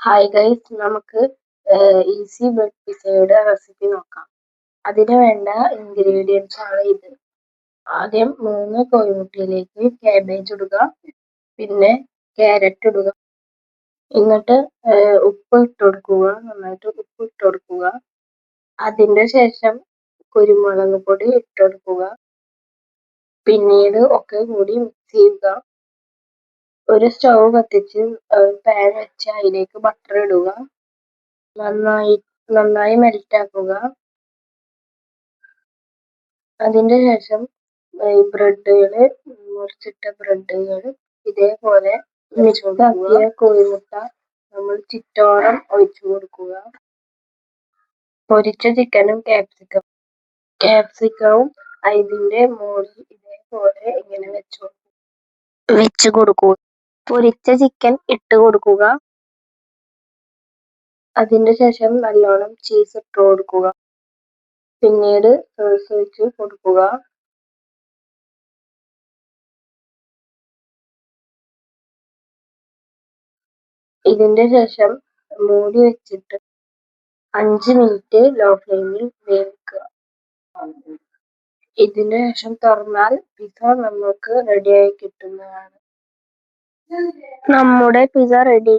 Hi guys, നമുക്ക് easy bread പിസയുടെ recipe നോക്കാം. അതിന് വേണ്ട ഇൻഗ്രീഡിയൻസ് ആണ് ഇത്. ആദ്യം 3 കോഴിമുട്ടയിലേക്ക് കാബേജ് ഇടുക, പിന്നെ ക്യാരറ്റ് ഇടുക, എന്നിട്ട് ഉപ്പ് ഇട്ട് കൊടുക്കുക, നന്നായിട്ട് ഉപ്പ് ഇട്ട് കൊടുക്കുക. അതിൻ്റെ ശേഷം കുരുമുളക് പൊടി ഇട്ട് കൊടുക്കുക. പിന്നീട് ഒക്കെ കൂടി മിക്സ് ചെയ്യുക. ഒരു സ്റ്റൗ കത്തിച്ച് പാൻ വെച്ച് അതിലേക്ക് ബട്ടർ ഇടുക. നന്നായി മെൽറ്റ് ആക്കുക. അതിൻ്റെ ശേഷം മുറിച്ചിട്ട ബ്രെഡുകൾ ഇതേപോലെ മിക്സാക്കിയ കോഴിമുട്ട നമ്മൾ ചുറ്റോളം ഒഴിച്ചു കൊടുക്കുക. പൊരിച്ച ചിക്കനും ക്യാപ്സിക്കവും അതിൻ്റെ മുകളിൽ ഇതേപോലെ ഇങ്ങനെ വെച്ച് കൊടുക്കുക. പൊരിച്ച ചിക്കൻ ഇട്ട് കൊടുക്കുക. അതിൻ്റെ ശേഷം നല്ലോണം ചീസ് ഇട്ട് കൊടുക്കുക. പിന്നീട് സോസ് ഒഴിച്ച് കൊടുക്കുക. ഇതിൻ്റെ ശേഷം മൂടി വെച്ചിട്ട് 5 മിനിറ്റ് ലോ ഫ്ലെയിമിൽ വേവിക്കുക. ഇതിന് ശേഷം തുറന്നാൽ പിസ്സ നമുക്ക് റെഡിയായി കിട്ടുന്നതാണ്. നമ്മുടെ പിസ്സ റെഡി.